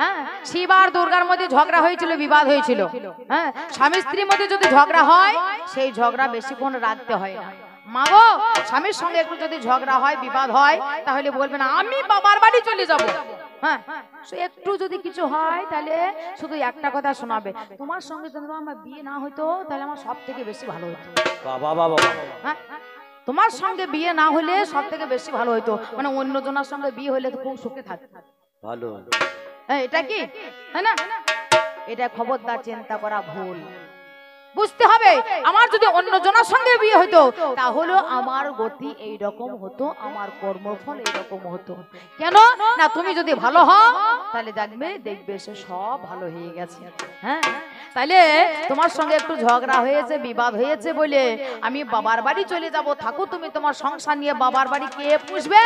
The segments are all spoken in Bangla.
হ্যাঁ, শিব আর দুর্গার মধ্যে ঝগড়া হয়েছিল, বিবাদ হয়েছিল। হ্যাঁ, স্বামী স্ত্রীর মধ্যে যদি ঝগড়া হয়, সেই ঝগড়া বেশিক্ষণ রাখতে হয় না। মাগো, স্বামীর সঙ্গে একটু যদি ঝগড়া হয়, বিবাদ হয়, তাহলে বলবেন আমি বাবার বাড়ি চলে যাব। হ্যাঁ, একটু যদি কিছু হয় তাহলে শুধু একটা কথা শোনাবে, তোমার সঙ্গে যদি আমার বিয়ে না হইতো তাহলে আমার সব থেকে বেশি ভালো হতো। বাবা বাবা, হ্যাঁ, তোমার সঙ্গে বিয়ে না হলে সব থেকে বেশি ভালো হইতো, মানে অন্য জনের সঙ্গে বিয়ে হলে তো খুব সুখে থাকতো। ভালো, হ্যাঁ, এটা কি, তাই না? এটা খবরদার চিন্তা করা ভুল। বুঝতে হবে, আমার যদি অন্য জনের সঙ্গে বিয়ে হতো তাহলে আমার গতি এই রকম হতো, আমার কর্মফল এই রকম হতো। কেন না, তুমি যদি ভালো হও তাহলে দেখবে সে সব ভালো হয়ে গেছে। হ্যাঁ, তাহলে তোমার সঙ্গে একটু ঝগড়া হয়েছে, বিবাদ হয়েছে বলে আমি বাবার বাড়ি চলে যাব, থাকো তুমি তোমার সংসার নিয়ে। বাবার বাড়ি কে পুষবে?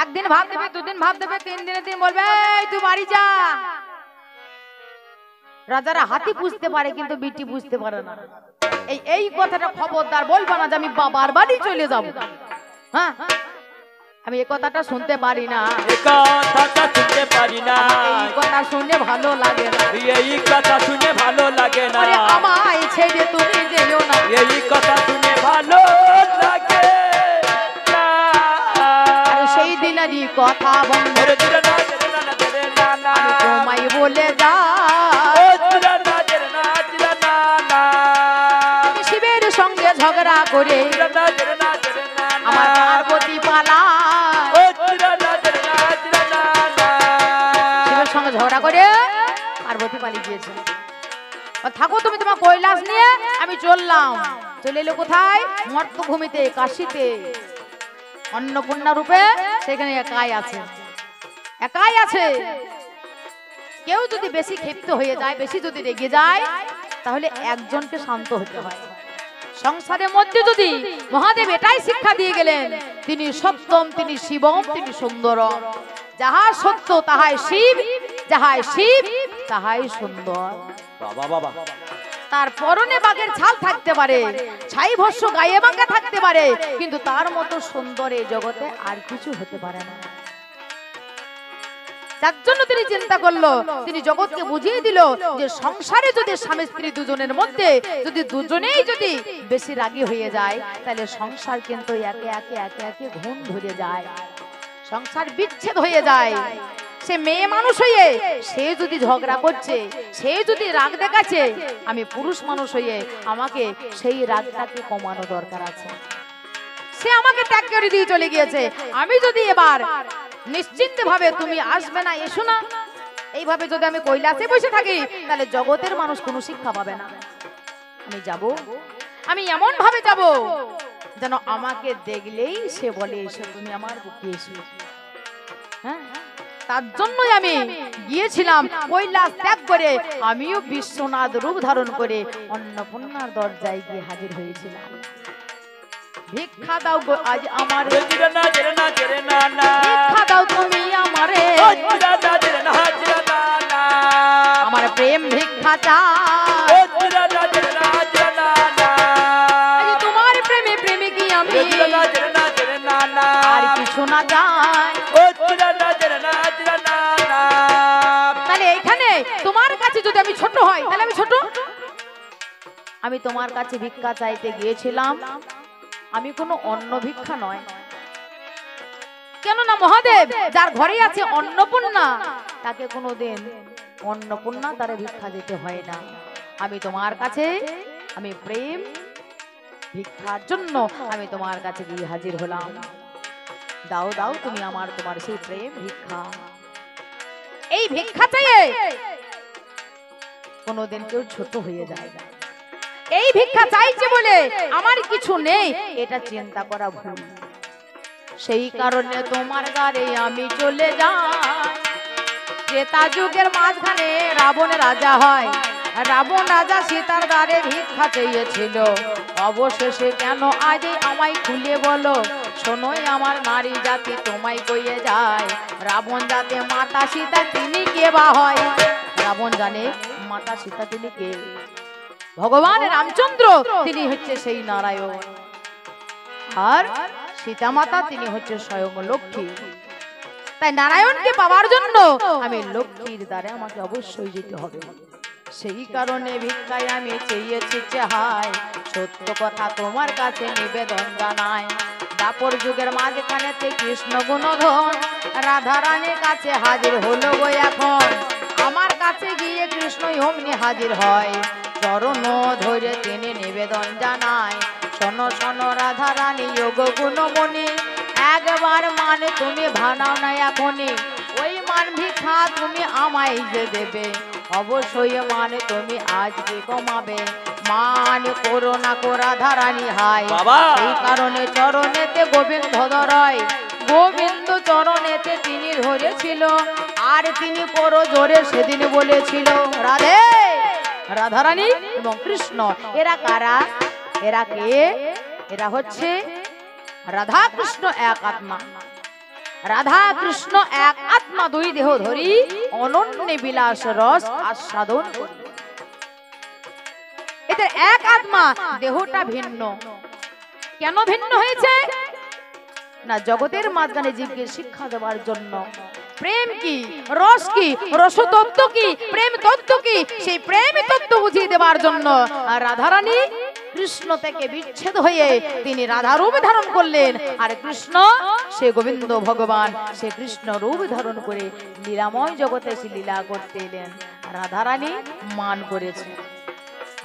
একদিন ভাব দেবে, দুদিন ভাব দেবে, 3 দিনের দিন বলবে তুই বাড়ি যা। রাজারা হাতি পুষতে পারে কিন্তু বিটি পুষতে পারে না। এই কথাটা খবরদার বলবা না যে আমি বাবার বাড়ি চলে যাব। হ্যাঁ, আমি এই কথাটা শুনতে পারি না, এই কথাটা শুনতে পারি না, এই কথা শুনে ভালো লাগে না, এই কথা শুনে ভালো লাগে না, আরে আমায় ছেড়ে তুমি যেও না, এই কথা শুনে ভালো লাগে না। আরে সেই দিনেরই কথা বন্ধু, আমি তোমায় বলে যা, শিবের সঙ্গে ঝগড়া করে আমার পার্বতী পালা, শিবের সঙ্গে ঝগড়া করে পার্বতী পালিয়ে গিয়েছে। থাকো তুমি তোমার কৈলাস নিয়ে, আমি চললাম। চলে এলো কোথায়? মর্তভূমিতে, কাশীতে, অন্নপূর্ণা রূপে সেখানে একাই আছে, একাই আছে। কেউ যদি বেশি ক্ষিপ্ত হয়ে যায়, বেশি যদি রেগে যায়, তাহলে একজনকে শান্ত হতে হয়। সংসারের মধ্যে যদি মহাদেব এটাই শিক্ষা দিয়ে গেলেন, তিনি সত্যম, তিনি শিবম, তিনি সুন্দরম। যাহা সত্য তাহাই শিব, যাহাই শিব তাহাই সুন্দর। তার পরনে বাঘের ছাল থাকতে পারে, ছাই ভস্য গায়ে বাঁকা থাকতে পারে, কিন্তু তার মতো সুন্দর এই জগতে আর কিছু হতে পারে না। যার জন্য তিনি চিন্তা করলো, তিনি জগৎকে বুঝিয়ে দিল যে সংসারে যদি স্বামী স্ত্রী দুজনের মধ্যে যদি দুজনেই যদি বেশি রাগী হয়ে যায়, তাহলে সংসার কিন্তু একে একে একে একে ঘুণ ধরে যায়, সংসার বিচ্ছেদ হয়ে যায়। সে মেয়ে মানুষ হয়ে সে যদি ঝগড়া করছে, সে যদি রাগ দেখাচ্ছে, আমি পুরুষ মানুষ হয়ে আমাকে সেই রাগটাকে কমানো দরকার আছে। সে আমাকে ত্যাগ করে দিয়ে চলে গিয়েছে, আমি যদি এবার নিশ্চিন্ত ভাবে তুমি আসবে না, এসো না, এইভাবে যদি আমি কৈলাসে বসে থাকি, তাহলে জগতের মানুষ কোনো শিক্ষা পাবে না। আমি যাব, আমি এমন ভাবে যাব যেন আমাকে দেখলেই সে বলে এসো, তুমি আমার বুকে এসো। হ্যাঁ, তার জন্যই আমি গিয়েছিলাম কৈলাস ত্যাগ করে, আমিও বিশ্বনাথ রূপ ধারণ করে অন্নপূর্ণার দরজায় গিয়ে হাজির হয়েছিলাম। ভিক্ষা দাও গো আজ আমারে, ভিক্ষা দাও তুমি আমারে, আমার প্রেম ভিক্ষা চাই, তোমার প্রেমে প্রেমিকি আমি, আর কিছু না চাই। তাহলে এইখানে তোমার কাছে যদি আমি ছোট হই, তাহলে আমি ছোট। আমি তোমার কাছে ভিক্ষা চাইতে গিয়েছিলাম, আমি কোনো অন্ন ভিক্ষা নয়। কেননা মহাদেব যার ঘরে আছে অন্নপূর্ণা, তাকে কোনোদিন অন্নপূর্ণা তারে ভিক্ষা দিতে হয় না। আমি তোমার কাছে, আমি প্রেম ভিক্ষার জন্য আমি তোমার কাছে গিয়ে হাজির হলাম। দাও দাও তুমি আমার, তোমার সেই প্রেম ভিক্ষা। এই ভিক্ষা চাইয়ে কোনোদিন কেউ ছোট হয়ে যায় না। এই ভিক্ষা চাইছে বলে আমার কিছু নেই, এটা চিন্তা করা ভুল। সেই কারণে তোমার গারে আমি চলে যাই। ত্রেতা যুগের মাঝখানে রাবণ রাজা হয়, রাবণ রাজা সীতার দ্বারে ভিক্ষা চেয়েছিল। অবশেষে কেন আজ আমায় খুলে বলো, শোনোই আমার নারী জাতি তোমায় কইয়ে যায়। রাবণ জাতে মাতা সীতা তিনি কে বা হয়? রাবণ জানে মাতা সীতা তিনি কে? ভগবান রামচন্দ্র তিনি হচ্ছে সেই নারায়ণ, আর সীতা মাতা তিনি হচ্ছে স্বয়ং লক্ষ্মী। তাই নারায়ণকে পাওয়ার জন্য আমি লক্ষ্মীর দ্বারে আমাকে অবশ্যই যেতে হবে। সেই কারণে ভিক্ষায় আমি চেয়েছি চাহাই, সত্য কথা তোমার কাছে নিবেদন জানাই। দাপর যুগের মাঝখানেতে কৃষ্ণ গুণধন রাধা রানীর কাছে হাজির হলো গো এখন। আমার কাছে গিয়ে কৃষ্ণ অমনি হাজির হয়, চরণ ধরে তিনি নিবেদন জানায়। শোনো শোনো রাধা রানী যোগ গুণমণি, একবার মান তুমি ভানাও না এখনই। ওই মান ভিক্ষা তুমি আমায় যে দেবে, অবশ্যই মান তুমি আজকে কমাবে। মান করো না কো রাধা রানী হাই, এই কারণে চরণেতে গোবিন্দ ধরয়। গোবিন্দ চরণেতে তিনি ধরেছিল, আর তিনি করো জোরে সেদিন বলেছিল রাধে। রাধা রানী এবং কৃষ্ণ এরা কারা? এরা কে? এরা হচ্ছে রাধা কৃষ্ণ এক আত্মা। রাধা কৃষ্ণ এক আত্মা, দুই দেহ ধরি অনন্য বিলাস রস আস্বাদন করি। এদের এক আত্মা, দেহটা ভিন্ন। কেন ভিন্ন হয়েছে না? জগতের মাঝখানে জীবকে শিক্ষা দেওয়ার জন্য। প্রেম কি, রস কি, রসতত্ত্ব কি, প্রেম তত্ত্ব কি, সেই প্রেম তত্ত্ব বুঝিয়ে দেওয়ার জন্য রাধারানী কৃষ্ণ থেকে বিচ্ছেদ হয়ে তিনি রাধা রূপ ধারণ করলেন। আর কৃষ্ণ সে গোবিন্দ ভগবান, সে কৃষ্ণ রূপ ধারণ করে লীলাময় জগতে সে লীলা করতে এলেন। রাধারানী মান করেছে,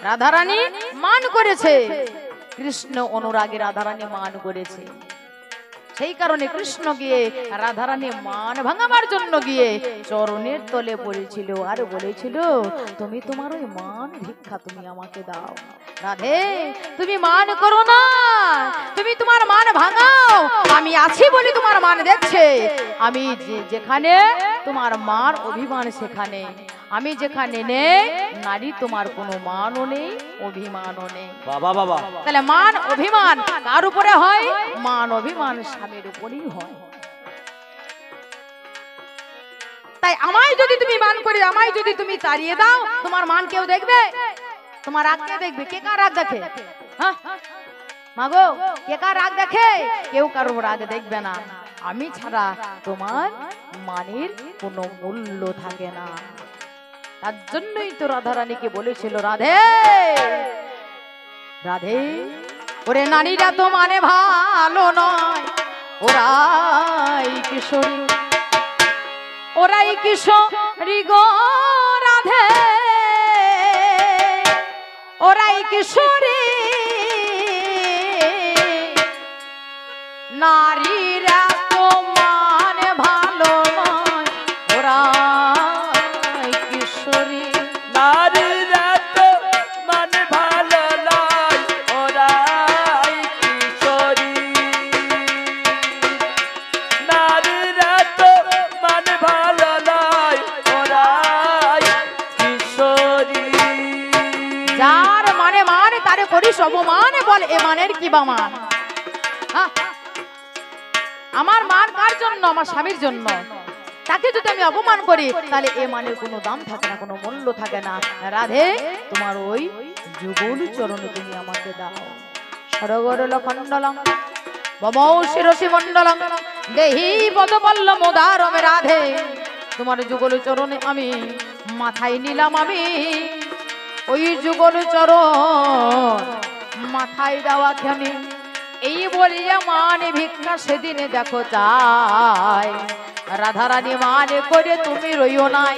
রাধারানী মান করেছে, কৃষ্ণ অনুরাগে রাধারানী মান করেছে। সেই কারণে কৃষ্ণ গিয়ে রাধারানী মান ভাঙাবার জন্য গিয়ে চরণের তলে পড়েছিল আর বলেছিল, তুমি তোমার ওই মান ভিক্ষা তুমি আমাকে দাও। রাধে তুমি মান করো না, তুমি তোমার মান ভাঙাও। আমি আছি বলে তোমার মান দেখছে। আমি যেখানে তোমার মান অভিমান সেখানে, আমি যেখানে নেই নারী তোমার কোনো মানও নেই অভিমানও নেই। বাবা বাবা, তাহলে মান অভিমান কার উপরে হয়? মান অভিমান স্বামীর উপরেই হয়। তাই আমায় যদি তুমি মান করে, আমায় যদি তুমি তাড়িয়ে দাও, তোমার মান কেউ দেখবে? তোমার রাগ কে দেখবে? কে কার রাগ দেখে? হ্যাঁ মাগো, কে কার রাগ দেখে? কেউ কারো রাগ দেখবে না। আমি ছাড়া তোমার মানের কোনো মূল্য থাকে না। তার জন্যই তো রাধারানীকে বলেছিল, রাধে রাধে ওরে নারীরা তো মানে ভালো নয়, ওরাই কিশোরী, ওরাই কিশোরী গো রাধে, ওরাই কিশোরী। নারীরা তো মানে ভালো নয়, ওরাই কিশোরী। নারীরা তো মানে ভালো নয়, ওরাই কিশোরী। নারীরা তো মানে ভালো নয়, ওরাই কিশোরী। যার মানে মানে তারে করিস অপমান, বল এ মানের কি বা মান? আমার মান কার জন্য? আমার স্বামীর জন্য। তাকে যদি আমি অপমান করি তাহলে এ মানের কোনো দাম থাকে না, কোনো মূল্য থাকে না। রাধে তোমার ওই যুগল চরণে তুমি আমাকে দাও। সরগরল খণ্ডলং বমৌ শিরসি মণ্ডলং দেহি পদপল্লব মোদারমে রাধে, তোমার যুগল চরণে আমি মাথায় নিলাম, আমি ওই যুগল চরণ মাথায় দেওয়া খানি। এই বলিয়া মানে ভিক্ষা সেদিন দেখো চাই, রাধারানী মানে করে তুমি রইও নাই।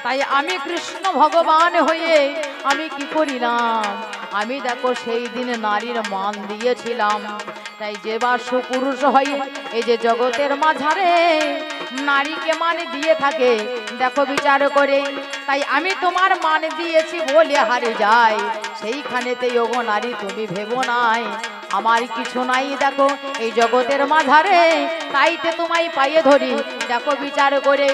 তাই আমি কৃষ্ণ ভগবান হয়ে আমি কি করিলাম? আমি দেখো সেই দিন নারীর মান দিয়েছিলাম। তাই যে বা সুপুরুষ হয় এই যে জগতের মাঝারে নারীকে মান দিয়ে থাকে, দেখো বিচার করে। তাই আমি তোমার মান দিয়েছি বলে হারে যাই, সেইখানেতে ওগো নারী তুমি ভেবো নাই আমার কিছু নাই। দেখো এই জগতের মাঝারে তাইতে তোমায় পাইয়ে ধরি, দেখো বিচার করে।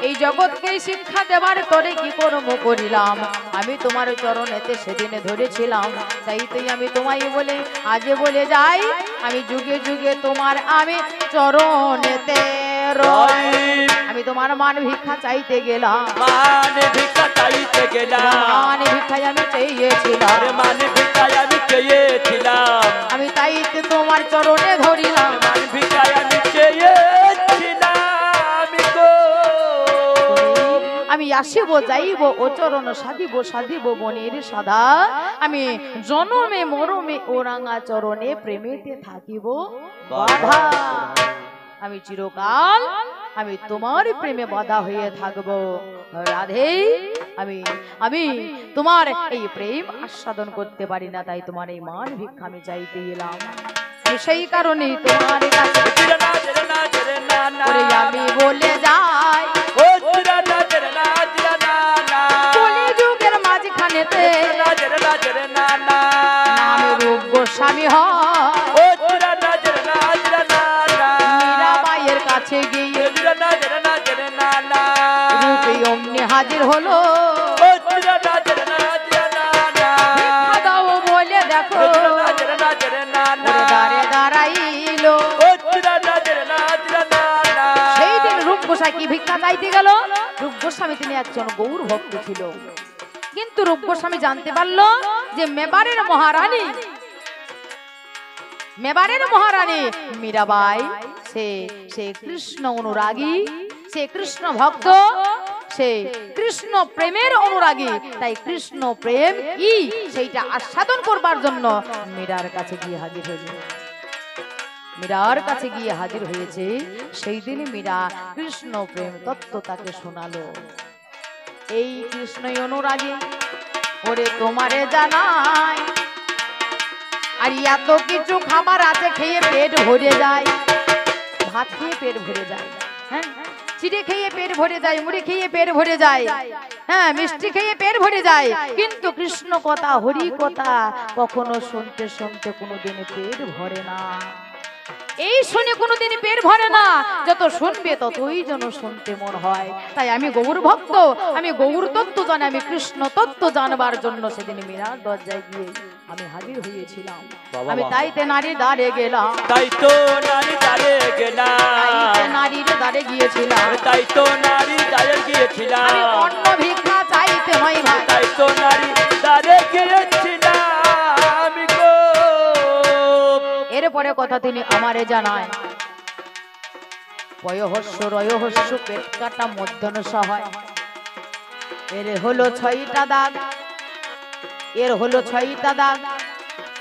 এই জগৎকে শিক্ষা দেবার করে কি কর্ম করিলাম? আমি তোমার চরণেতে সেদিনে ধরেছিলাম। তাইতেই আমি তোমায় বলে আজ বলে যাই, আমি যুগে যুগে তোমার আমি চরণেতে রই। আমি তোমার মান ভিক্ষা চাইতে গেলাম, মান ভিক্ষা চাইতে গেলাম, মান ভিক্ষায় আমি চেয়েছিলাম, মান ভিক্ষায় আমি চেয়েছিলাম। আমি তাইতে তোমার চরণে ধরিলাম, মান ভিক্ষায় আমি চেয়েছিলাম, আমি আমি আসিব যাইব ও চরণ সাধিব সাধিব বনের সাদা আমি জনমে মরমে ওরাঙা চরণে প্রেমেতে থাকিব বাধা আমি চিরকাল আমি তোমার প্রেমে বাধা হয়ে থাকব রাধে আমি আমি তোমার এই প্রেম আস্বাদন করতে পারি না তাই তোমার এই মান ভিক্ষা আমি চাইতে এলাম সেই কারণে তোমার কাছে আমি বলে যাই কলিযুগের মাঝখানেতে নামে রূপ গোস্বামী হয় মীরাবাইয়ের কাছে গিয়ে রূপে অমনি হাজির হলো ভিক্ষা দাও বলে দেখো দাঁড়ে দাঁড়াইলো সেই দিন রূপ গোসাই কি ভিক্ষা চাইতে গেল রূপ গোস্বামী তিনি একজন গৌর ভক্ত ছিল কিন্তু রূপ গোস্বামী জানতে পারলো যে মেবারের মহারানী মীরাবাই সে কৃষ্ণ অনুরাগী সে কৃষ্ণ ভক্ত সে কৃষ্ণ প্রেমের অনুরাগী তাই কৃষ্ণ প্রেম কি সেইটা আস্বাদন করবার জন্য মীরার কাছে গিয়ে হাজির হয়েছে সেই দিন মীরা কৃষ্ণ প্রেম তত্ত্ব তাকে শোনালো এই কৃষ্ণই অনুরাগী ওরে তোমারে জানাই আর এত কিছু খাবার আছে খেয়ে পেট ভরে যায় ভাত খেয়ে পেট ভরে যায় হ্যাঁ চিড়ে খেয়ে পেট ভরে যায় মুড়ি খেয়ে পেট ভরে যায় হ্যাঁ মিষ্টি খেয়ে পেট ভরে যায় কিন্তু কৃষ্ণ কথা হরি কথা কখনো শুনতে শুনতে কোনোদিন পেট ভরে না এই শুনে কোনোদিন পেট ভরে না যত শুনবে ততই যেন শুনতে মন হয় তাই আমি গৌর ভক্ত আমি গৌর তত্ত্ব জানি আমি কৃষ্ণ তত্ত্ব জানবার জন্য সেদিন মীরার দরজায় গিয়ে আমি হাজির হয়েছিলাম আমি তাইতে নারী দ্বারে গেলাম নারীর দ্বারে গিয়েছিলাম আমি অন্ন ভিক্ষা চাইতে হয় ভাই তাই তো নারী দ্বারে গিয়েছিলাম এরপরে কথা তিনি আমারে জানায় পয়হস্য রয়হস্য পেট কাটা মধ্যন সহায় এর হলো 6টা দাগ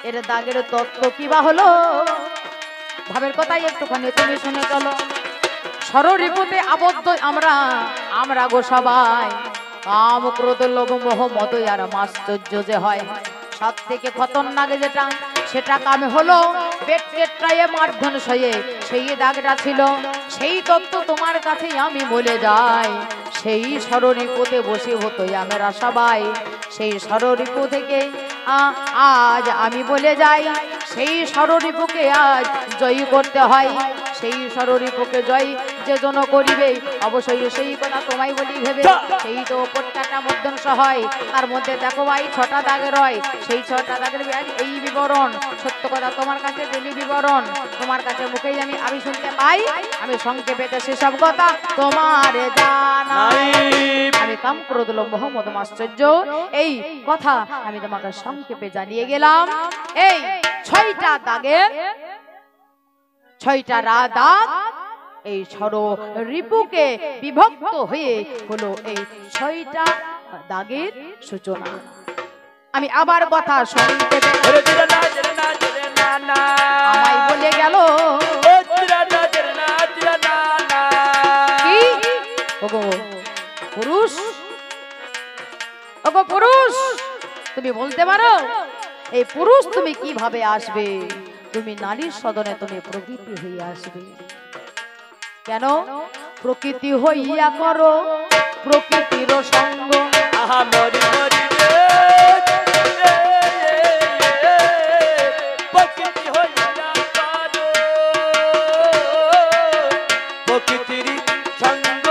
এর দাগের তত্ত্ব কিবা হলো ভাবের কথাই একটুখানি তুমি শুনে চলো ষড়রিপুতে আবদ্ধ আমরা গো সবাই কাম ক্রোধ লোভ মোহ মদ আর মাশ্চর্য যে হয় সব থেকে খতরনাক যেটা সেটা কামে হলো পেটটায় মারধন সয়ে সেই দাগটা ছিল সেই তত্ত্ব তোমার কাছে আমি বলে যাই সেই ষড়রিপুতে বসে হতো আমরা সবাই সেই ষড়রিপু থেকে আজ আমি বলে যাই সেই ষড়রিপুকে আজ জয়ী করতে হয় সেই ষড়রিপুকে জয় যে জন করিবে অবশ্যই সেই কথা তোমায় বলি ভেবে সেই তো প্রত্যেকটা মধ্যাংশ হয় তার মধ্যে দেখো ভাই 6টা দাগের হয় সেই 6টা দাগের এই বিবরণ সত্য কথা তোমার কাছে দিলি বিবরণ তোমার কাছে মুখেই আমি শুনতে পাই আমি সংক্ষেপে সেসব কথা তোমার জানাই আমি কাম ক্রোধ লোভ মোহ মদ আশ্চর্য এই কথা আমি তোমাকে সংক্ষেপে জানিয়ে গেলাম এই 6টা দাগের 6টা দাগ এই ষড়রিপুকে বিভক্ত হয়ে হলো এই 6টা দাগের সূচনা আমি আবার কথা শুনতে আমায় বলে গেল পুরুষ তুমি বলতে পারো এই পুরুষ তুমি কিভাবে আসবে তুমি নারীর সদনে তুমি প্রকৃতি হইয়া আসবে কেন প্রকৃতি হইয়া করো প্রকৃতির সঙ্গ আহা মরি মরি প্রকৃতি হইয়া করো প্রকৃতির সঙ্গ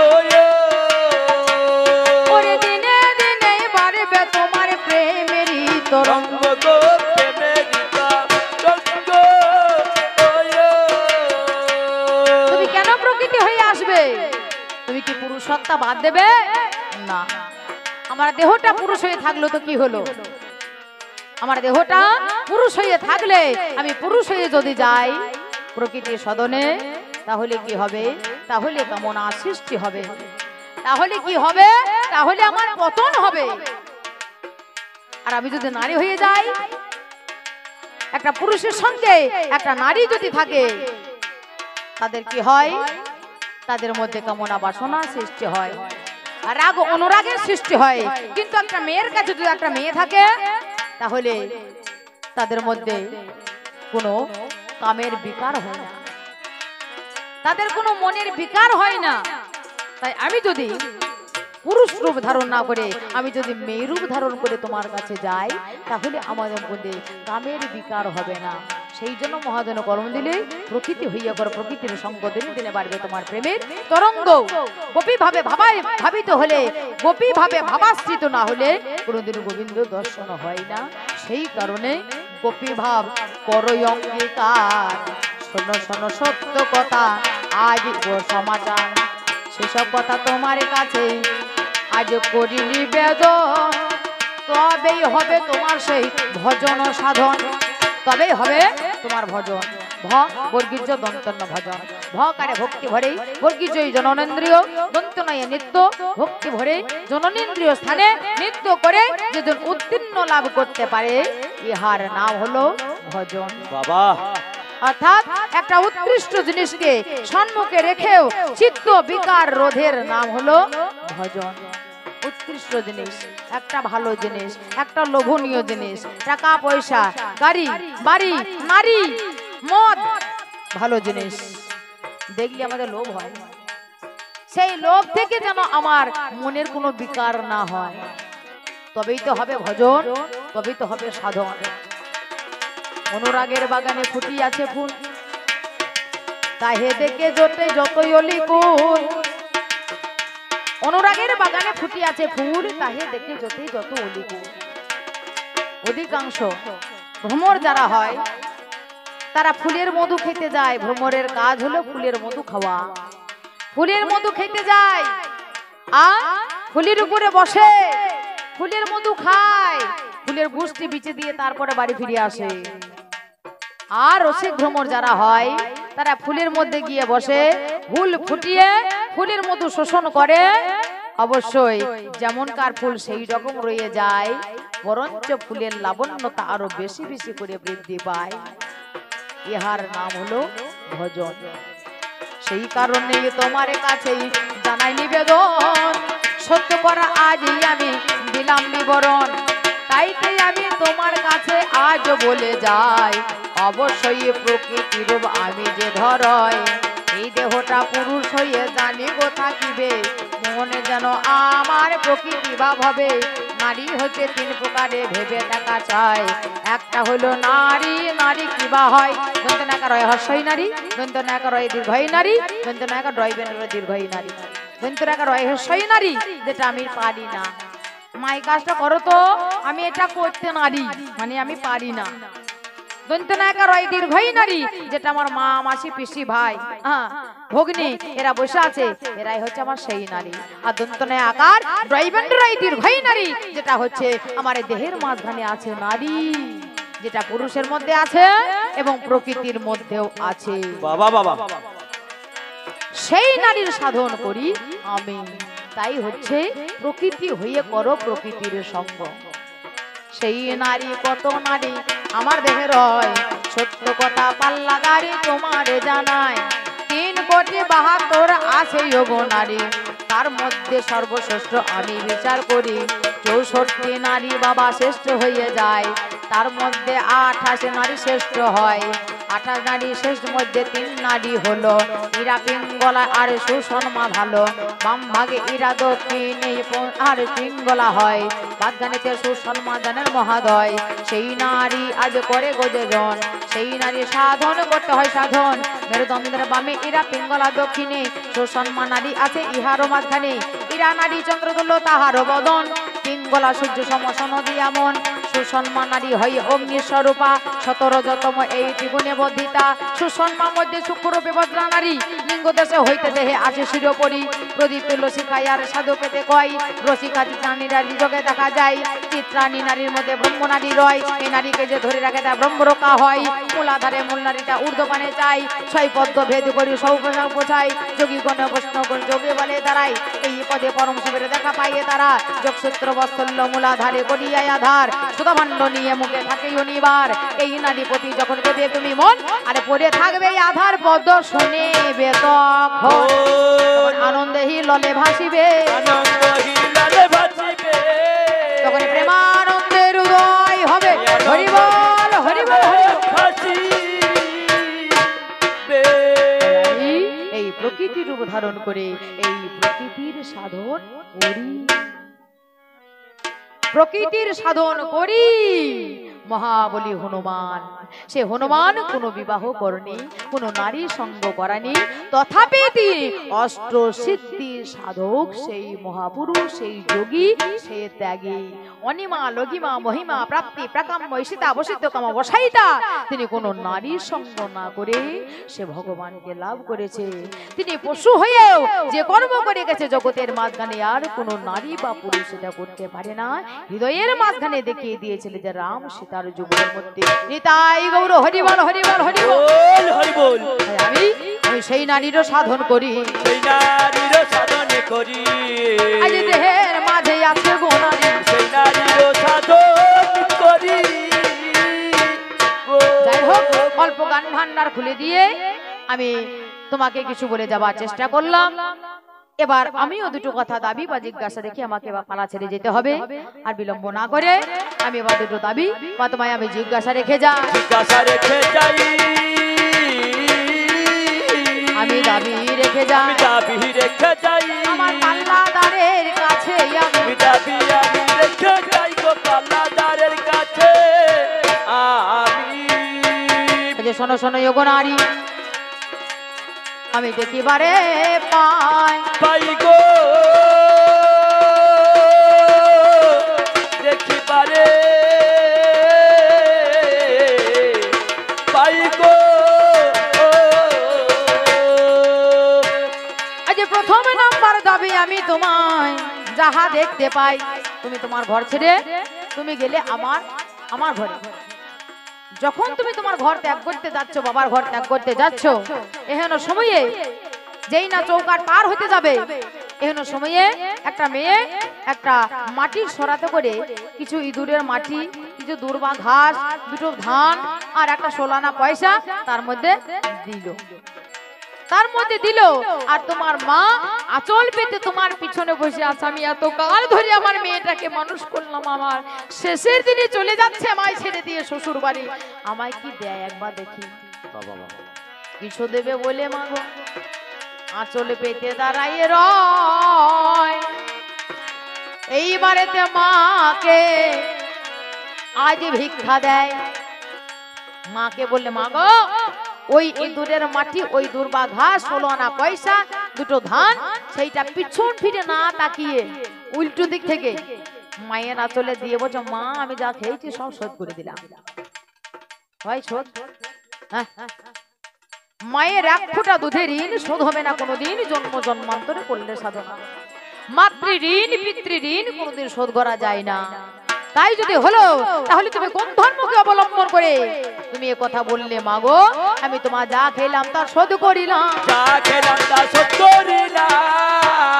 ওরে দিনে দিনে বাড়বে তোমার প্রেমেরই তরঙ্গ গো প্রেমেরই তরঙ্গ তুমি কেন প্রকৃতি হয়ে আসবে তুমি কি পুরুষত্ব বাদ দেবে না আমার দেহটা পুরুষ হয়ে থাকলো তো কি হলো আমার দেহটা পুরুষ হয়ে থাকলে আমি পুরুষ হয়ে যদি যাই প্রকৃতির সদনে তাহলে কি হবে তাহলে কামনা সৃষ্টি হবে তাহলে কি হবে তাহলে আমার পতন হবে। আর আমি যদি নারী হয়ে যাই, একটা পুরুষের সঙ্গে একটা নারী যদি থাকে, তাদের কি হয়? তাদের মধ্যে কামনা বাসনা সৃষ্টি হয়, আর রাগ অনুরাগের সৃষ্টি হয়। কিন্তু একটা মেয়ের কাছে যদি একটা মেয়ে থাকে, তাহলে তাদের মধ্যে কোনো কামের বিকার হয় না, তাদের কোনো মনের বিকার হয় না। তাই আমি যদি পুরুষ রূপ ধারণ না করে আমি যদি মেয়ে রূপ ধারণ করে তোমার কাছে যাই, তাহলে আমাদের মধ্যে কামের বিকার হবে না। সেই জন্য মহাজন কর্ম দিলে প্রকৃতি হইয়া কর, প্রকৃতির সঙ্গ দিনে দিনে বাড়বে তোমার প্রেমের তরঙ্গ। গোপী ভাবে ভাবিত হলে, গোপী ভাবে ভাবাশ্রিত না হলে কোনোদিন গোবিন্দ দর্শন হয় না। সেই কারণে গোপী ভাব করই অঙ্গীকার, শোনো শোনো সত্য কথা আজ ও সমাচার। সেসব কথা তোমার কাছে আজ করি নিবেদন, তবেই হবে তোমার সেই ভজন সাধন, তবেই হবে তোমার ভজন। ভ বর্গীজ দন্তন্য ভজন, ভ কারে ভক্তি ভরে, বর্গীজই জননেন্দ্রিয়, দন্তনয়ে নিত্য, ভক্তি ভরে জননেন্দ্রিয় স্থানে নিত্য করে যেজন উত্তীর্ণ লাভ করতে পারে, ইহার নাম হলো ভজন। বাবা, অর্থাৎ একটা উৎকৃষ্ট জিনিসকে সম্মুখে রেখেও চিত্ত বিকার রোধের নাম হলো ভজন। উৎকৃষ্ট জিনিস, একটা ভালো জিনিস, একটা লোভনীয় জিনিস, টাকা পয়সা, গাড়ি বাড়ি, নারী, মদ, ভালো জিনিস দেখলে আমাদের লোভ হয়। সেই লোভ থেকে যেন আমার মনের কোনো বিকার না হয়, তবেই তো হবে ভজন, তবেই তো হবে সাধন। অনুরাগের বাগানে ফুটিয়াছে ফুল, তাহে দেখে জোটে যতই অলিকুল। অনুরাগের বাগানে ফুটিয়াছে ফুল, তাহে দেখে যতই যত অলিকুল। অধিকাংশ ভ্রমর যারা হয়, তারা ফুলের মধু খেতে যায়। ভ্রমরের কাজ হলো ফুলের মধু খাওয়া, ফুলের মধু খেতে যায়, আর ফুলের উপরে বসে ফুলের মধু খায়, ফুলের গুষ্টি বিচে দিয়ে তারপরে বাড়ি ফিরে আসে। আর রসিক ভ্রমর যারা হয়, তারা ফুলের মধ্যে গিয়ে বসে, ফুল ফুটিয়ে ফুলের মধু শোষণ করে। অবশ্যই যেমনকার ফুল সেই রকম রয়ে যায়, বরঞ্চ ফুলের লাবণ্যতা আরো বেশি বেশি করে বৃদ্ধি পায়। ইহার নাম হলো ভজন। সেই কারণে তোমার কাছেই জানাই নিবেদন, সত্য করা আজই আমি দিলাম বিবরণ। তাইতে আমি তোমার কাছে আজ বলে যাই, অবশ্যই প্রকৃতির রূপ আমি যে ধরয়। এই দেহটা পুরুষ হয়ে জানিব থাকিবে, মনে যেন আমার প্রকৃতি ভাব হবে। নারী হচ্ছে তিন প্রকারে ভেবে দেখা চায়, একটা হলো নারী, নারী কিবা হয় দন্তনাকা রয় হর্ষই নারী, দন্তনাকা রয় দীর্ঘই নারী, দন্তনাকা রয় বেনের দীর্ঘই নারী, দন্তনাকা রয় হর্ষই নারী, যেটা আমি পারি না। মাই কাজটা করো তো, আমি এটা করতে নারী, মানে আমি পারি না। দন্তনায়িকা রয় দীর্ঘই নারী, যেটা আমার মা, মাসি, পিসি, ভাই, ভগ্নী এরা বসে আছে, এরাই হচ্ছে আমার সেই নারী। আর দন্তনায়িকার রয় দীর্ঘই নারী, যেটা হচ্ছে আমার দেহের মাঝখানে আছে নারী, যেটা পুরুষের মধ্যে আছে এবং প্রকৃতির মধ্যেও আছে। বাবা বাবা, সেই নারীর সাধন করি আমি। তাই হচ্ছে প্রকৃতি হয়ে করো প্রকৃতির সঙ্গ। সেই নারী কত নারী আমার দেহে রয়, সত্য কথা পাল্লা গাড়ি তোমারে জানায়। 3,72,000 আছে যোগ নারী, তার মধ্যে সর্বশ্রেষ্ঠ আমি বিচার করি। 64 নারী বাবা শ্রেষ্ঠ হয়ে যায়, তার মধ্যে 28 নারী শ্রেষ্ঠ হয়। 28 নারী শ্রেষ্ঠ মধ্যে 3 নারী হলো ইরা পিঙ্গলা আর সুষমা ভালো। বাম ভাগে ইরা দক্ষিণে আর পিঙ্গলা হয়, বাদগানেতে সুষমা জানের মহাদয়। সেই নারী আজ করে গোজন, সেই নারী সাধন করতে হয় সাধন। মেরুদণ্ডের বামে ইরা পিঙ্গলা, দক্ষিণে সুষমা নারী আছে ইহারও মাঝখানে। ইরা নারী চন্দ্র তুল্য তাহারও বদন, পিঙ্গলা সূর্য সমসন দিয়া মন। সুসম্মান নারী হই অগ্নিস্বরূপা 17তম এই ত্রিগুণে বর্ধিতা সুসম্মান মধ্যে সূক্ষ্মরূপে বজ্রা নারী লিঙ্গ দেশে হইতে দেহে আছে শিরোপরি প্রদীপ লসিকায়ার সাধু পেতে কয় রসিকা চিত্রাণী নারী যোগে দেখা যায় চিত্রাণী নারীর মধ্যে ব্রহ্ম নারী রয় এই নারীকে যে ধরে রাখে তা ব্রহ্মরক্ষা হয় মূলাধারে মূল নারীটা ঊর্ধ্বপানে চাই ছয় পদ্ম ভেদ করি সৌপসার পোছায় যোগী গণ প্রশ্ন করে যোগে বলে দাঁড়ায় এই পদে পরম শিবের দেখা পাইয়ে তারা যোগসূত্র বৎসল্য মূলাধারে করিয়াই আধার সুধাভাণ্ড নিয়ে মুখে থাকে অনিবার এই নারী প্রতি যখন দেবে তুমি মন আরে পড়ে থাকবে এই আধার পদ শুনে তখন আনন্দে হিললে ভাসিবে তখন প্রেমানন্দের উদয় হবে হরি বল হরি বল এই প্রকৃতির রূপ ধারণ করে এই প্রকৃতির সাধন করি প্রকৃতির সাধন করি মহাবলী হনুমান সে হনুমান কোনো বিবাহ করনি কোনো নারী সঙ্গ করানি তথাপি তিনি অষ্ট সিদ্ধি সাধক সেই মহাপুরুষ সেই যোগী সে ত্যাগী অনিমা লঘিমা মহিমা প্রাপ্তি প্রাকাম্য ঈশিতা বসিত কাম বসাইতা তিনি কোনো নারী সঙ্গ না করে সে ভগবানকে লাভ করেছে তিনি পশু হয়েও যে কর্ম করে গেছে জগতের মাঝখানে আর কোনো নারী বা পুরুষ এটা করতে পারে না হৃদয়ের মাঝখানে দেখিয়ে দিয়েছিল যে রাম সীতার যুগের মধ্যে নিতাই গৌর হরি বল হরি বল হরি বল হরি বল আমি সেই নারীরও সাধন করি সেই নারীরও সাধন করি আজ দেহের মাঝে আছে গো নারী সেই নারীরও সাধন করি যাই হোক অল্প গান ভান্ডার খুলে দিয়ে আমি তোমাকে কিছু বলে যাবার চেষ্টা করলাম এবার আমিও দুটো কথা দাবি বা জিজ্ঞাসা রেখে আমাকে পালা ছেড়ে যেতে হবে আর বিলম্ব না করে আমি এবার দুটো দাবি বা তোমায় আমি জিজ্ঞাসা রেখে যাই আমি দাবি রেখে যাই আমার পাল্লাদারের কাছে আমি দাবি আমি রেখে যাই গো পাল্লাদারের কাছে আমি শোনো শোনো যোগ নারী আমি দেখিবারে পাই গো দেখিবারে পাই গো আজ প্রথম নাম্বার দাবি আমি তোমায় যাহা দেখতে পাই তুমি তোমার ঘর ছেড়ে তুমি গেলে আমার ঘরে যখন তুমি তোমার ঘর ত্যাগ করতে যাচ্ছ বাবার ঘর ত্যাগ করতে যাচ্ছ এহেন সময়ে যেই না চৌকাট পার হতে যাবে এহেন সময়ে একটা মেয়ে একটা মাটির সরাতে করে কিছু ইঁদুরের মাটি কিছু দুর্বা ঘাস দুটো ধান আর একটা সোলানা পয়সা তার মধ্যে দিল আর তোমার মা আঁচল পেতে তোমার পিছনে বসে আছে আমি এত কাল ধরে আমার মেয়েটাকে মানুষ করলাম আমার শেষের দিনে চলে যাচ্ছে আমায় ছেড়ে দিয়ে শ্বশুর বাড়ি আমায় কি দেয় একবার দেখি কিছু দেবে বলে মা গো আঁচলে পেতে দাঁড়াইয়ে রয় এইবারেতে মাকে আজ ভিক্ষা দেয় মাকে বললে মা গো ওই ইঁদুরের মাটি ওই দুর্বা ঘাস 16 আনা পয়সা দুটো ধান সেইটা পিছন ফিরে না তাকিয়ে উল্টো দিক থেকে মায়ের আঁচলে দিয়ে বলছো মা আমি যা খেয়েছি সব শোধ করে দিলাম হয় শোধ মায়ের এক ফোঁটা দুধের ঋণ শোধ হবে না কোনোদিন জন্ম জন্মান্তরে করলে সাধনা মাতৃ ঋণ পিতৃ ঋণ কোনোদিন শোধ করা যায় না তাই যদি হলো তাহলে তুমি কোন ধর্মকে অবলম্বন করে তুমি এই কথা বললে মাগো আমি তোমার যা খেলাম তার শোধ করিলাম যা খেলাম তার শোধ করিলাম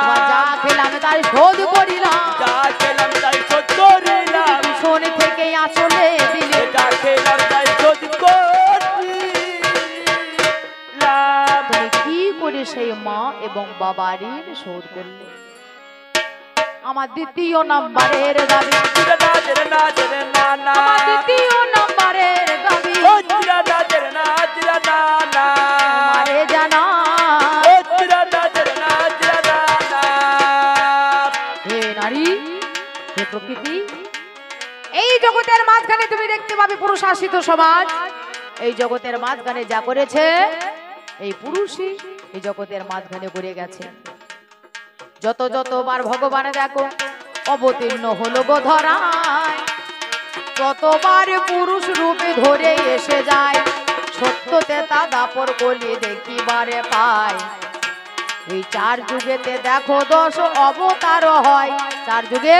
তোমার যা খেলাম তার শোধ করিলাম যা খেলাম তার শোধ করিলাম পিছন থেকে আঁচলে দিলে যা খেলাম তার শোধ করিলাম তুমি কি করে সেই মা এবং বাবার ঋণ শোধ করলে আমার দ্বিতীয় নাম্বারের দাবি আমার দ্বিতীয় নাম্বারের দাবি আমারে জানা হে নারী হে প্রকৃতি এই জগতের মাঝখানে তুমি দেখতে পাবে পুরুষাসিত সমাজ এই জগতের মাঝখানে যা করেছে এই পুরুষই এই জগতের মাঝখানে করে গেছে যতবার ভগবান দেখো অবতীর্ণ হলো গো ধরায় ততবার পুরুষ রূপে ধরে এসে যায়, সত্যতে তা দাপর কলি দেখিবারে পায়। এই 4 যুগেতে দেখো 10 অবতার হয়। 4 যুগে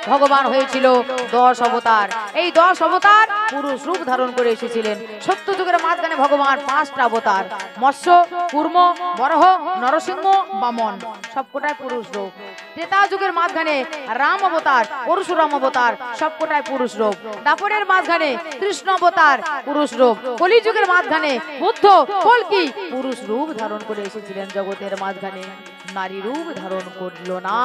ভগবান হয়েছিল 10 অবতার। এই 10 অবতার পুরুষ রূপ ধারণ করে এসেছিলেন। সত্য যুগের মাঝখানে ভগবান 5টা অবতার, মৎস্য, কূর্ম, বরাহ, নরসিংহ, বামন, সবকটাই পুরুষ রূপ। ত্রেতা যুগের মাঝখানে রাম অবতার, পরশুরাম অবতার, সবকটাই পুরুষ রূপ। দাপরের মাঝখানে কৃষ্ণ অবতার, পুরুষ রূপ। কলি যুগের মাঝখানে বুদ্ধ, কল্কি পুরুষ রূপ ধারণ করে এসেছিলেন জগতের মাঝখানে, নারী রূপ ধারণ করলো না।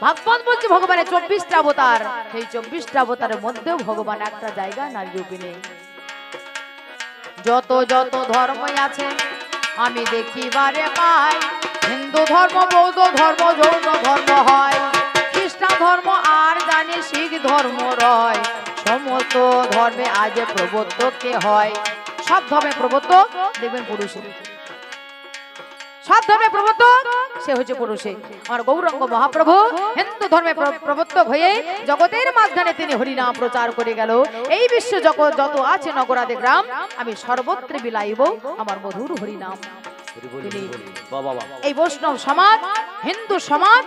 ভাগবত বলছে ভগবানের 24টা অবতার, সেই 24টা অবতারের মধ্যেও ভগবান একটা জায়গা নারী রূপে নেই। যত যত ধর্মই আছে আমি দেখিবারে পাই, হিন্দু ধর্ম, বৌদ্ধ ধর্ম, জৈন ধর্ম হয়, খ্রিস্টান ধর্ম আর জানি শিখ ধর্ম রয়, সমস্ত ধর্মে আজ প্রবর্তক কে হয়। সব ধর্মে প্রবর্তক দেখবেন পুরুষে, সব ধর্মে প্রবর্তক সে হচ্ছে পুরুষে। আমার গৌরাঙ্গ মহাপ্রভু হিন্দু ধর্মে প্রবর্তক হয়ে জগতের মাঝখানে তিনি হরিনাম প্রচার করে গেল। এই বিশ্ব জগৎ যত আছে নগরাদি গ্রাম, আমি সর্বত্র বিলাইব আমার মধুর হরিনাম। এই বৈষ্ণব সমাজ, হিন্দু সমাজ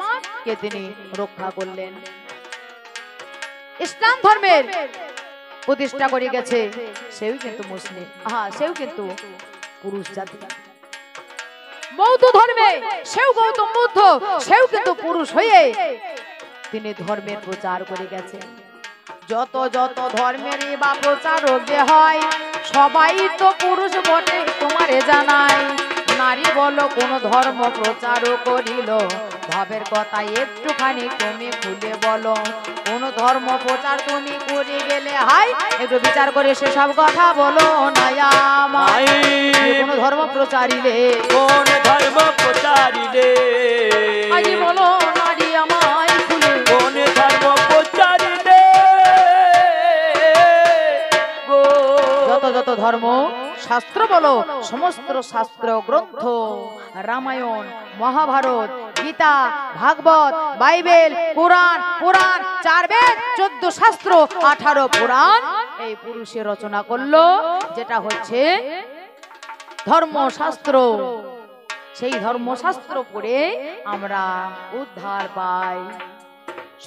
কে তিনি রক্ষা করলেন। ইসলাম ধর্মের প্রতিষ্ঠা করে গেছে, সেও কিন্তু মুসলিম, সেও কিন্তু পুরুষ জাতি। বৌদ্ধ ধর্মে সেও গৌতম বুদ্ধ, সেও কিন্তু পুরুষ হয়ে তিনি ধর্মের প্রচার করে গেছে। যত যত ধর্মের বা প্রচারক যে হয়, সবাই তো পুরুষ বটে তোমারে জানাই। নারী বলো কোন ধর্ম প্রচার করিল, ভাবের কথা একটুখানি তুমি খুলে বলো। কোন ধর্ম প্রচার তুমি করে গেলে হাই, একটু বিচার করে সেসব কথা বলো না আমায়। কোন ধর্ম প্রচারিলে, কোন ধর্ম প্রচারিলে, আজ বলো নারী আমায় খুলে, কোন ধর্ম প্রচারিলে। যত যত ধর্ম শাস্ত্র বলো, সমস্ত শাস্ত্র গ্রন্থ, রামায়ণ, মহাভারত, গীতা, ভাগবত, বাইবেল, পুরাণ, 4 বেদ, 14 শাস্ত্র, 18 পুরাণ এই পুরুষে রচনা করলো, যেটা হচ্ছে ধর্মশাস্ত্র। সেই ধর্মশাস্ত্র পড়ে আমরা উদ্ধার পাই।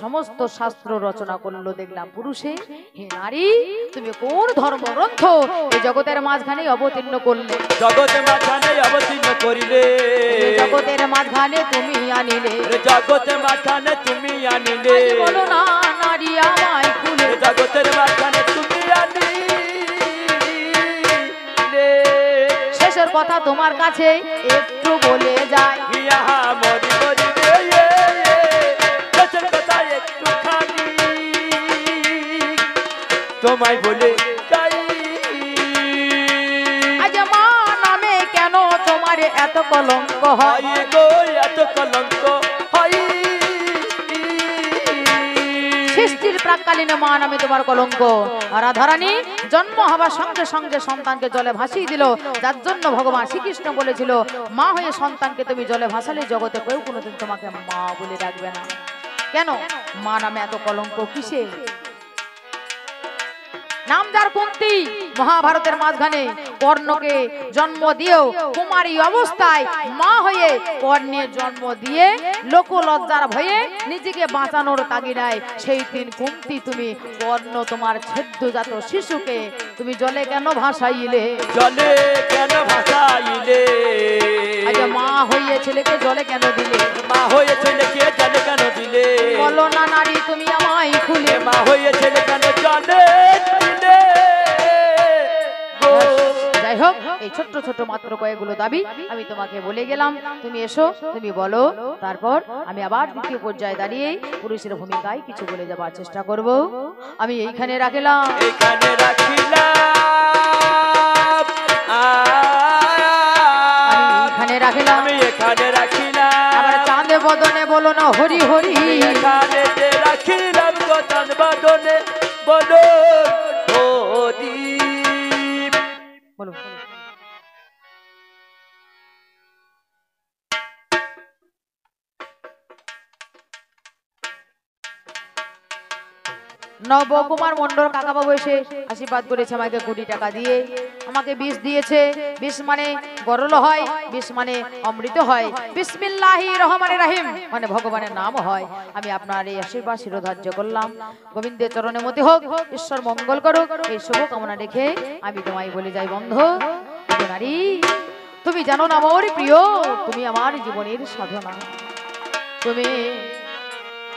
সমস্ত শাস্ত্র রচনা করলো দেখলাম পুরুষে। হে নারী, তুমি কোন ধর্মগ্রন্থ এই জগতের মাঝখানে অবতীর্ণ করলে, জগতের মাঝখানে অবতীর্ণ করিলে, জগতের মাঝখানে তুমি আনিলে, জগতের মাঝখানে তুমি আনিলে। বলো না নারী আমায় খুলে, জগতের মাঝখানে তুমি আনিলে। শেষের কথা তোমার কাছে একটু বলে যায়, ইহা মরি মরি শেষের কথা একটুখানি তোমায় বলে যাই। আজ মা নামে কেন তোমার এত কলঙ্ক হয় গো, এত কলঙ্ক হয়। সৃষ্টির প্রাককালীন মা নামে তোমার কলঙ্ক। রাধারানী জন্ম হবার সঙ্গে সঙ্গে সন্তানকে জলে ভাসিয়ে দিল, যার জন্য ভগবান শ্রীকৃষ্ণ বলেছিল, মা হয়ে সন্তানকে তুমি জলে ভাসালে জগতে কেউ কোনোদিন তোমাকে মা বলে ডাকবে না। কেন মা নামে এত কলঙ্ক কিসে? নাম যার কুন্তী, মহাভারতের মাঝখানে কর্ণকে জন্ম দিয়েও কুমারী অবস্থায় মা হয়ে কর্ণের জন্ম দিয়ে লোক লজ্জার ভয়ে নিজেকে বাঁচানোর তাগিদায় সেই দিন কুন্তী তুমি কর্ণ তোমার ছেদ্যজাত শিশুকে তুমি জলে কেন ভাসাইলে? জলে কেন ভাসাইলে? আজ মা হয়ে ছেলেকে জলে কেন দিলে? মা হয়ে ছেলেকে জলে কেন দিলে? বলো না নারী তুমি আমায় খুলে, মা হয়ে ছেলে কেন জলে দিলে? যাই হোক, এই ছোট্ট ছোট্ট মাত্র কয়েকগুলো দাবি আমি তোমাকে বলে গেলাম। তুমি এসো, তুমি বলো, তারপর আমি আবার দ্বিতীয় পর্যায়ে দাঁড়িয়ে পুরুষের ভূমিকায় কিছু বলে যাবার চেষ্টা করব। আমি এইখানে রাখলাম, এখানে রাখিলাম, এখানে রাখলাম, আমি এখানে রাখিলাম। আবার চাঁদে বদনে বলো না হরি হরি, এখানে রাখিলাম গো চাঁদ বদনে বলো হরি। বলো নবকুমার মন্ডল কাকাবাবু এসে আশীর্বাদ করেছে আমাকে কোটি টাকা দিয়ে, আমাকে বিষ দিয়েছে। বিষ মানে গরল হয়, বিষ মানে অমৃত হয়, বিসমিল্লাহির রহমানির রহিম মানে ভগবানের নাম হয়। আমি আপনার এই আশীর্বাদ শিরোধার্য করলাম। গোবিন্দের চরণে মতি হোক, ঈশ্বর মঙ্গল করুক, এই শুভ কামনা রেখে আমি তোমায় বলে যাই বন্ধু নারী, তুমি জানো না আমার প্রিয়, তুমি আমার জীবনের সাধনা।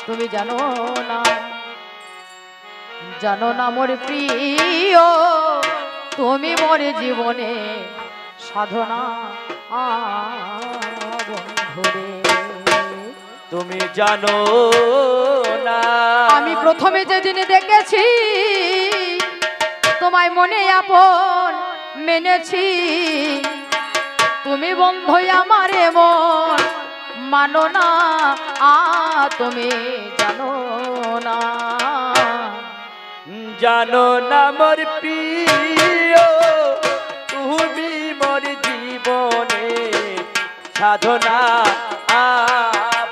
তুমি জানো না, জানো না মোর প্রিয়, তুমি মোর জীবনে সাধনা বন্ধুরে। তুমি জানো না, আমি প্রথমে যেদিন দেখেছি তোমায় মনে আপন মেনেছি, তুমি বন্ধু আমারে মন মানো না, তুমি জানো না, জানো না মোর প্রিয়, তুমি মোর জীবনে সাধনা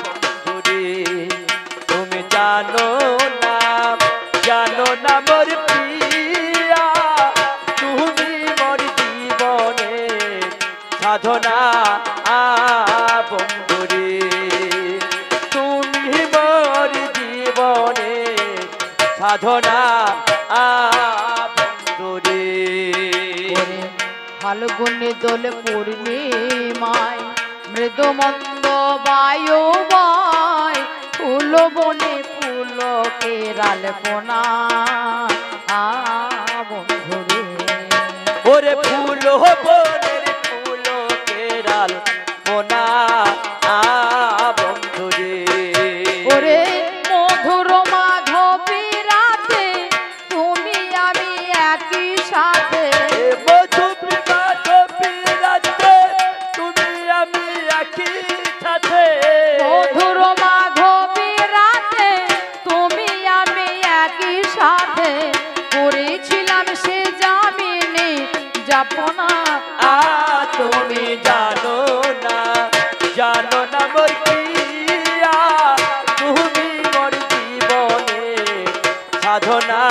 বন্ধুরে। তুমি জানো না, জানো না মোর প্রিয়া, তুমি মোর জীবনে সাধনা বন্ধুরে। তুমি মোর জীবনে সাধনা বন্ধুরে। ফাল্গুনে দোল পূর্ণিমায় মৃদু মন্দ বায়ু বয়, ফুল বনে ফুলকে রালপনা বন্ধুরে। ওরে ফুল বনের ফুল কেরাল পোনা বন্ধুরে। ওরে মধুর মাধবী রাতে তুমি আমি একই সাথে, তুমি আমি একই সাথে। মধুর মাধবী রাতে তুমি আমি একই সাথে, করেছিলাম সে জামিনে যাপনা। তুমি জানো না, জানো না মোর প্রিয়া, তুমি মোর জীবনে সাধনা